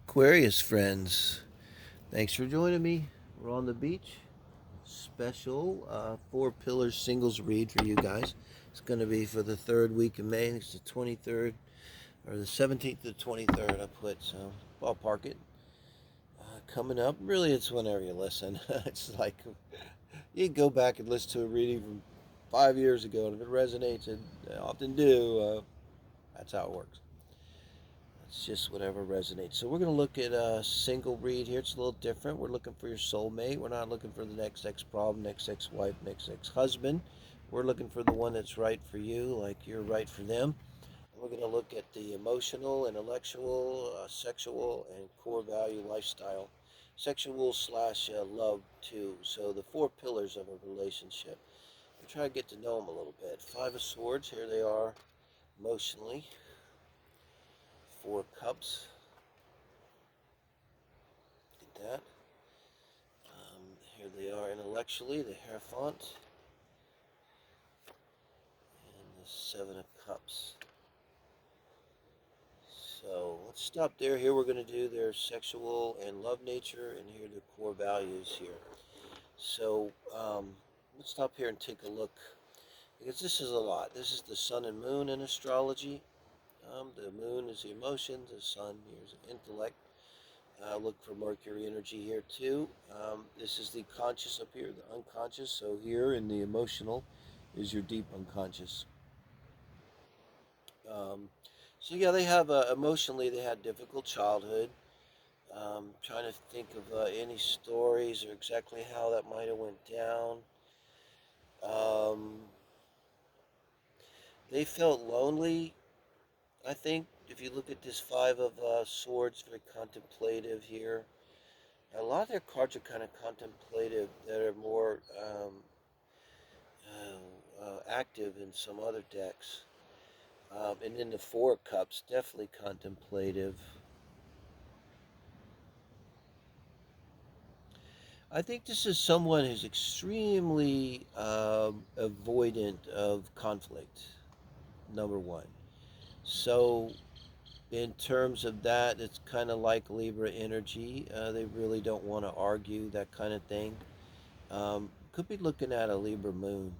Aquarius friends, thanks for joining me. We're on the beach. Special four pillars singles read for you guys. It's going to be for the third week of May. It's the 23rd or the 17th to 23rd. I put so ballpark it. Coming up, really, it's whenever you listen. It's like you can go back and listen to a reading from 5 years ago, and if it resonates, and I often do. That's how it works. It's just whatever resonates. So we're going to look at a single read here. It's a little different. We're looking for your soulmate. We're not looking for the next ex-problem, next ex-wife, next ex-husband. We're looking for the one that's right for you, like you're right for them. We're going to look at the emotional, intellectual, sexual, and core value lifestyle. Sexual slash love, too. So the four pillars of a relationship. I'm trying to get to know them a little bit. Five of Swords, here they are emotionally. Four Cups. Get that. Here they are intellectually, the Hierophant, and the Seven of Cups. So let's stop there. Here we're going to do their sexual and love nature, and here their core values here. So let's stop here and take a look, because this is a lot. This is the sun and moon in astrology. The moon is the emotions, the sun here is the intellect. Look for Mercury energy here too. This is the conscious up here, the unconscious. So here in the emotional is your deep unconscious. Um, so yeah, they have emotionally they had difficult childhood. Trying to think of any stories or exactly how that might have went down. Um, they felt lonely. I think if you look at this Five of Swords, very contemplative here. A lot of their cards are kind of contemplative that are more active in some other decks. And then the Four Cups, definitely contemplative. I think this is someone who's extremely avoidant of conflict, number one. So, in terms of that, it's kind of like Libra energy. They really don't want to argue, that kind of thing. Could be looking at a Libra Moon,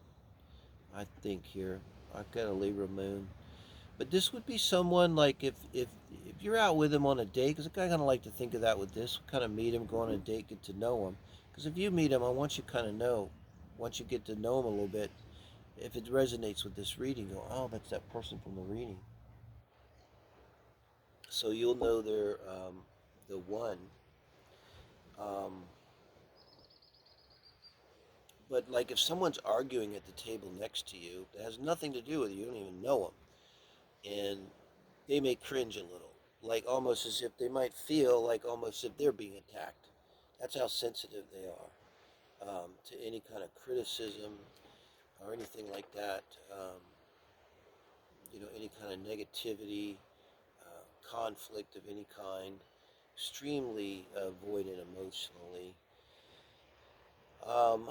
I think, here. I've got a Libra Moon. But this would be someone like if you're out with him on a date, because I kind of like to think of that with this, kind of meet him, go on a date, get to know him. Because if you meet him, I want you kind of know, once you get to know him a little bit, if it resonates with this reading, go, oh, that's that person from the reading. So you'll know they're the one. Um, but like if someone's arguing at the table next to you, that has nothing to do with you, you don't even know them, and they may cringe a little, like almost as if they might feel like almost if they're being attacked. That's how sensitive they are to any kind of criticism or anything like that. Any kind of negativity, conflict of any kind, extremely avoidant emotionally. Um,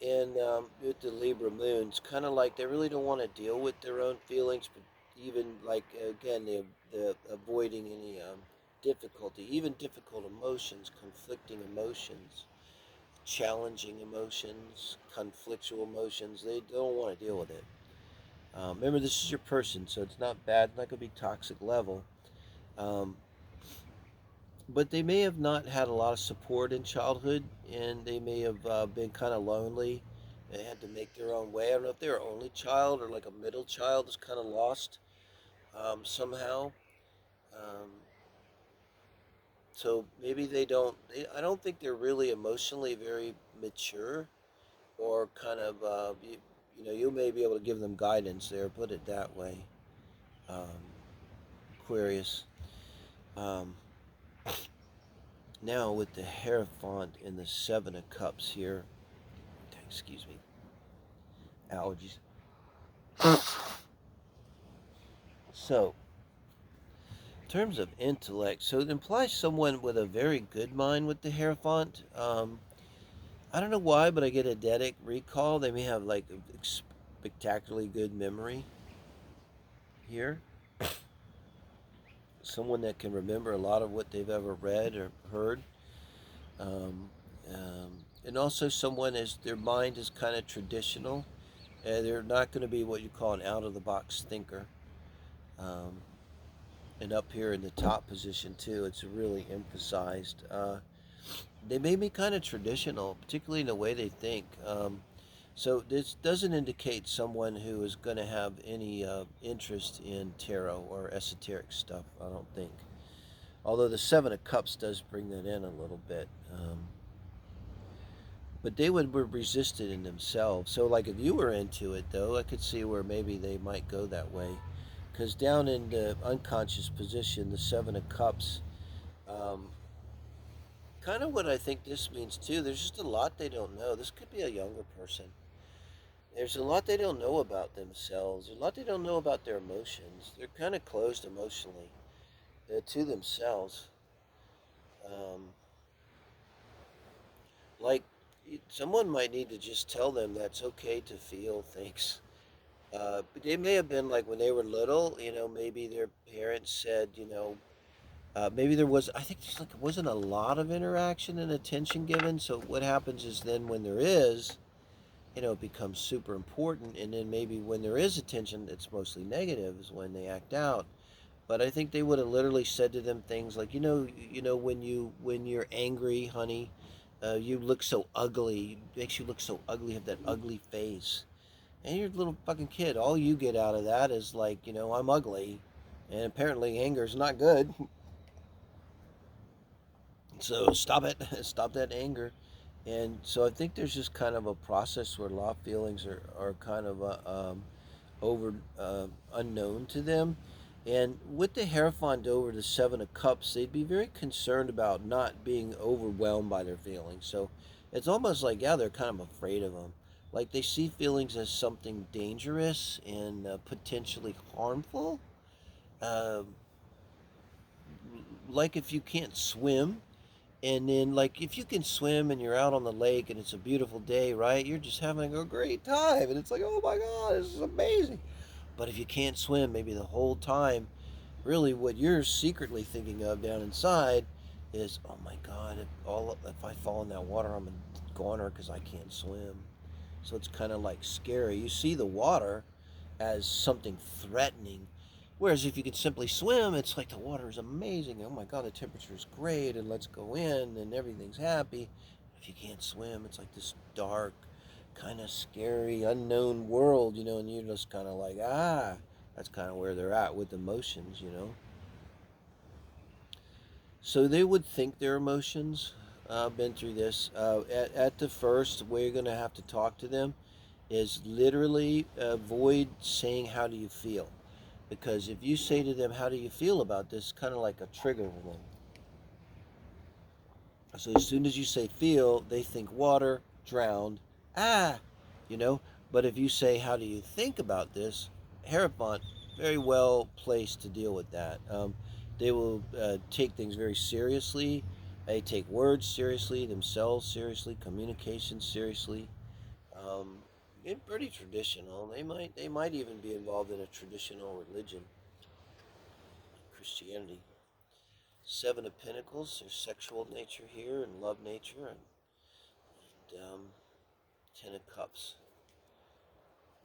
and with the Libra moons, kind of like they really don't want to deal with their own feelings, but even like again, the avoiding any difficulty, even difficult emotions, conflicting emotions, challenging emotions, conflictual emotions. They don't want to deal with it. Remember, this is your person, so it's not bad. Not gonna be toxic level. Um, but they may have not had a lot of support in childhood, and they may have been kind of lonely. They had to make their own way. I don't know if they're an only child or like a middle child is kind of lost somehow. Um, so maybe they don't. I don't think they're really emotionally very mature, or kind of. You may be able to give them guidance there. Put it that way, um, Aquarius. Um, Now with the Hierophant and the Seven of Cups here, excuse me, allergies. So, in terms of intellect, so it implies someone with a very good mind with the Hierophant. I don't know why, but I get a eidetic recall. They may have like a spectacularly good memory here. someone that can remember a lot of what they've ever read or heard. Um, and also someone is their mind is kind of traditional, and they're not going to be what you call an out of the box thinker. Um, and up here in the top position too, it's really emphasized. They may be kind of traditional, particularly in the way they think. So this doesn't indicate someone who is going to have any interest in tarot or esoteric stuff, I don't think. Although the Seven of Cups does bring that in a little bit. But they would be resisted in themselves. So, like, if you were into it, though, I could see where maybe they might go that way. Because down in the unconscious position, the Seven of Cups, um, kind of what I think this means, too, there's just a lot they don't know. This could be a younger person. There's a lot they don't know about themselves. There's a lot they don't know about their emotions. They're kind of closed emotionally to themselves. Um, like, someone might need to just tell them that's okay to feel things. But they may have been like when they were little, maybe their parents said, maybe there was, I think there's like, wasn't a lot of interaction and attention given. So what happens is then when there is, it becomes super important. And then maybe when there is attention, it's mostly negative is when they act out. But I think they would have literally said to them things like, when you're angry, honey, you look so ugly. It makes you look so ugly, have that ugly face. And you're a little fucking kid. All you get out of that is like, I'm ugly. And apparently anger is not good. So stop it. Stop that anger. And so I think there's just kind of a process where a lot of feelings are kind of over unknown to them. And with the Hierophant over the Seven of Cups, they'd be very concerned about not being overwhelmed by their feelings. So it's almost like, yeah, they're kind of afraid of them. Like they see feelings as something dangerous and potentially harmful. Uh, like if you can't swim, and then like if you can swim and you're out on the lake and it's a beautiful day, right? You're just having a great time, and it's like, oh my God, this is amazing. But if you can't swim, maybe the whole time, really what you're secretly thinking of down inside is, oh my God, if I fall in that water, I'm a goner because I can't swim. So it's kind of like scary. You see the water as something threatening. Whereas if you can simply swim, it's like the water is amazing. Oh my God, the temperature is great, and let's go in, and everything's happy. If you can't swim, it's like this dark, kind of scary, unknown world, and you're just kind of like, that's kind of where they're at with emotions. So they would think their emotions. I've been through this. At the first, where you're going to have to talk to them is literally avoid saying, how do you feel? Because if you say to them, how do you feel about this, kind of like a trigger for them. So as soon as you say feel, they think water, drowned, ah, you know. But if you say, how do you think about this, Hierophant, very well placed to deal with that. They will take things very seriously. They take words seriously, themselves seriously, communication seriously. Um, they're pretty traditional. They might even be involved in a traditional religion, like Christianity. Seven of Pentacles, there's sexual nature here and love nature, and Ten of Cups.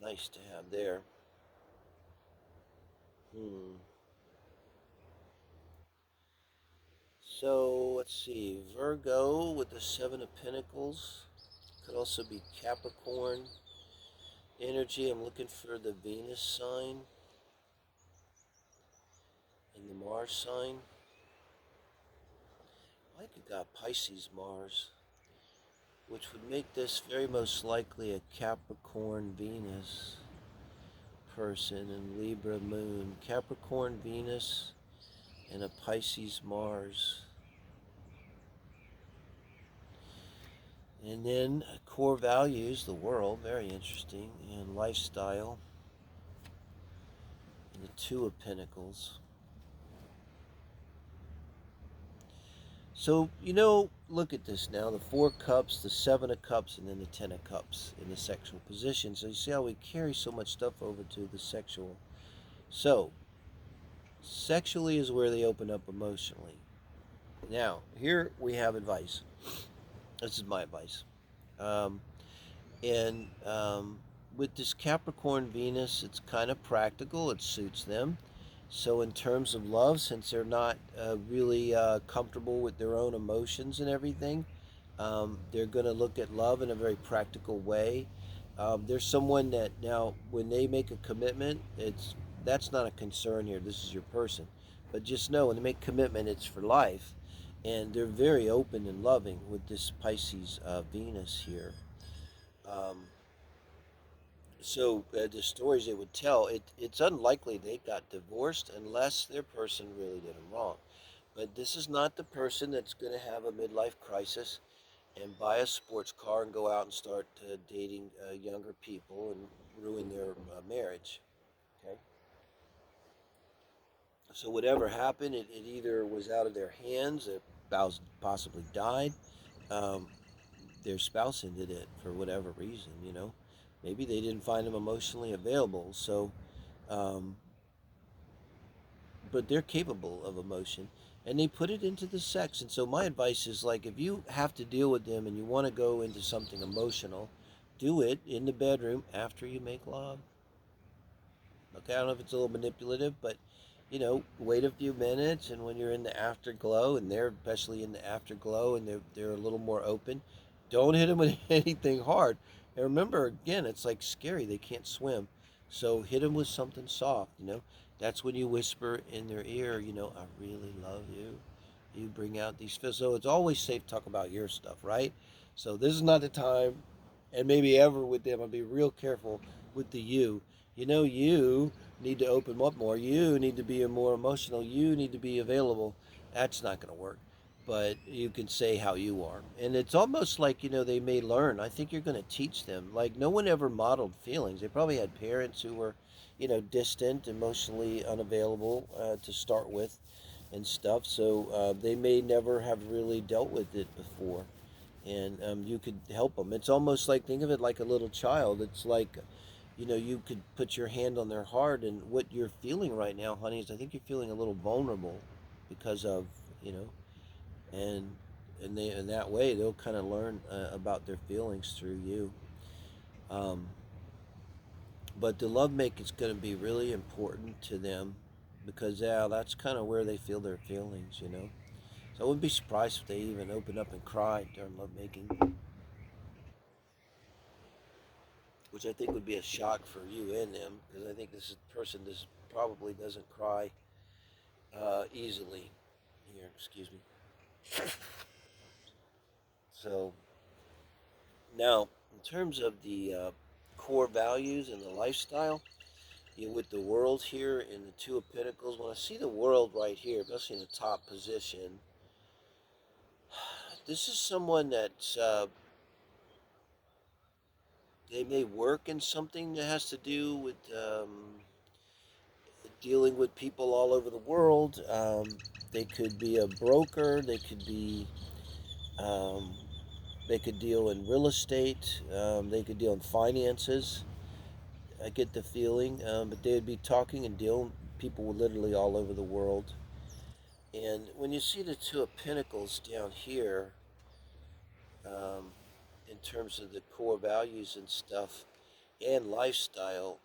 Nice to have there. So let's see, Virgo with the Seven of Pentacles. Could also be Capricorn energy. I'm looking for the Venus sign and the Mars sign. I could got Pisces Mars, which would make this very most likely a Capricorn Venus person and Libra Moon. Capricorn Venus and a Pisces Mars. And then core values, the world, very interesting, and lifestyle. And the Two of Pentacles. So, look at this now. The Four Cups, the Seven of Cups, and then the Ten of Cups in the sexual position. So you see how we carry so much stuff over to the sexual. So, Sexually is where they open up emotionally. Now, here we have advice. This is my advice. Um, and with this Capricorn Venus, it's kind of practical. It suits them. So, in terms of love, since they're not really comfortable with their own emotions and everything, they're going to look at love in a very practical way. There's someone that now, when they make a commitment, that's not a concern here. This is your person, but just know when they make commitment, it's for life, and they're very open and loving with this Pisces Venus here. Um, so the stories they would tell, it's unlikely they got divorced unless their person really did them wrong. But this is not the person that's going to have a midlife crisis and buy a sports car and go out and start dating younger people and ruin their marriage. Okay, so whatever happened, it either was out of their hands, a spouse possibly died, um, their spouse ended it for whatever reason. Maybe they didn't find them emotionally available. So, um, but they're capable of emotion, and they put it into the sex. And so my advice is, like, if you have to deal with them and you want to go into something emotional, do it in the bedroom after you make love. Okay, I don't know if it's a little manipulative, but wait a few minutes, and when you're in the afterglow, and they're especially in the afterglow, and they're a little more open, don't hit them with anything hard. And remember, again, it's like scary; they can't swim, so hit them with something soft. That's when you whisper in their ear, I really love you. You bring out these feels. So it's always safe to talk about your stuff, right? So this is not the time, and maybe ever with them. I'll be real careful with the you. You need to open up more. You need to be more emotional. You need to be available. That's not going to work. But you can say how you are. And it's almost like, they may learn. I think you're going to teach them. Like, no one ever modeled feelings. They probably had parents who were, distant, emotionally unavailable to start with and stuff. So they may never have really dealt with it before. And you could help them. It's almost like, think of it like a little child. It's like, you could put your hand on their heart, and what you're feeling right now, honey, is I think you're feeling a little vulnerable because of, you know, and they in that way they'll kind of learn about their feelings through you. Um, but the love make is going to be really important to them because yeah, that's kind of where they feel their feelings. So I wouldn't be surprised if they even open up and cry during love making, which I think would be a shock for you and them because I think this probably doesn't cry easily. Here, excuse me. So now, in terms of the core values and the lifestyle, with the world here in the Two of Pentacles, when I see the world right here, especially in the top position, this is someone that they may work in something that has to do with dealing with people all over the world. They could be a broker. Um, they could deal in real estate. They could deal in finances. I get the feeling, but they would be talking and dealing with people literally all over the world. And when you see the Two of Pentacles down here, um, in terms of the core values and stuff and lifestyle,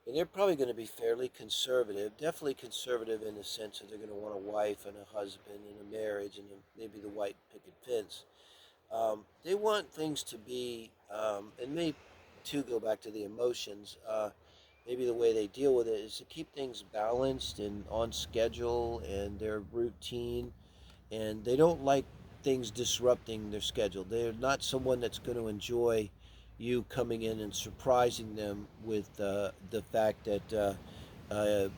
and they're probably going to be fairly conservative, definitely conservative in the sense that they're going to want a wife and a husband and a marriage and maybe the white picket fence. They want things to be, and maybe to go back to the emotions, maybe the way they deal with it is to keep things balanced and on schedule and their routine, and they don't like things disrupting their schedule. They're not someone that's going to enjoy you coming in and surprising them with the fact that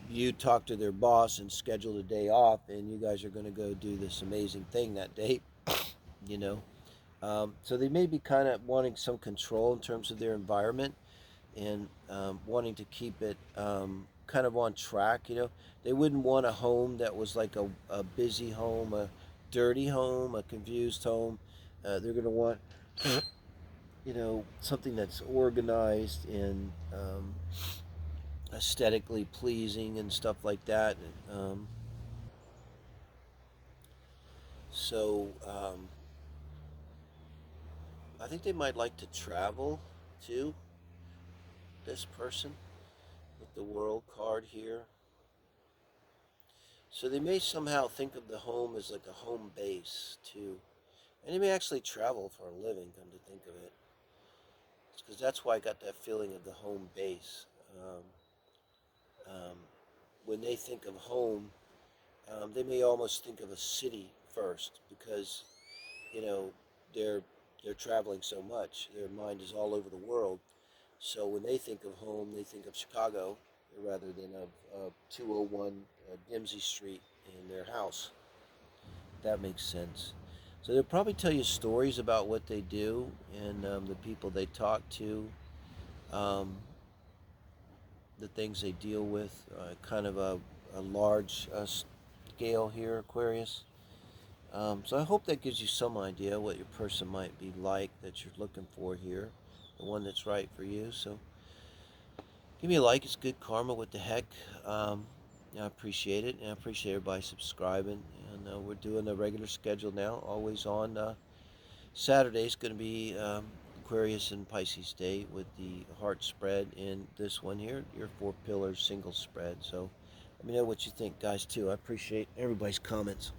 you talk to their boss and schedule a day off, and you guys are going to go do this amazing thing that day, you know. So they may be kind of wanting some control in terms of their environment and wanting to keep it kind of on track. They wouldn't want a home that was like a busy home, a dirty home, a confused home. They're going to want, something that's organized and aesthetically pleasing and stuff like that. Um, so I think they might like to travel too, this person with the world card here. So they may somehow think of the home as like a home base too. And they may actually travel for a living, come to think of it. Because that's why I got that feeling of the home base. Um, um, when they think of home, they may almost think of a city first because you know they're they're traveling so much. Their mind is all over the world. So when they think of home, they think of Chicago rather than of 201 Dempsey Street in their house. That makes sense. So they'll probably tell you stories about what they do and the people they talk to, um, the things they deal with, kind of a large scale here, Aquarius. So I hope that gives you some idea what your person might be like that you're looking for here, the one that's right for you. So give me a like. It's good karma. What the heck? I appreciate it, and I appreciate everybody subscribing. And we're doing a regular schedule now, always on Saturday's going to be Aquarius and Pisces Day with the heart spread, and this one here, your 4 pillars single spread. So let me know what you think, guys, too. I appreciate everybody's comments.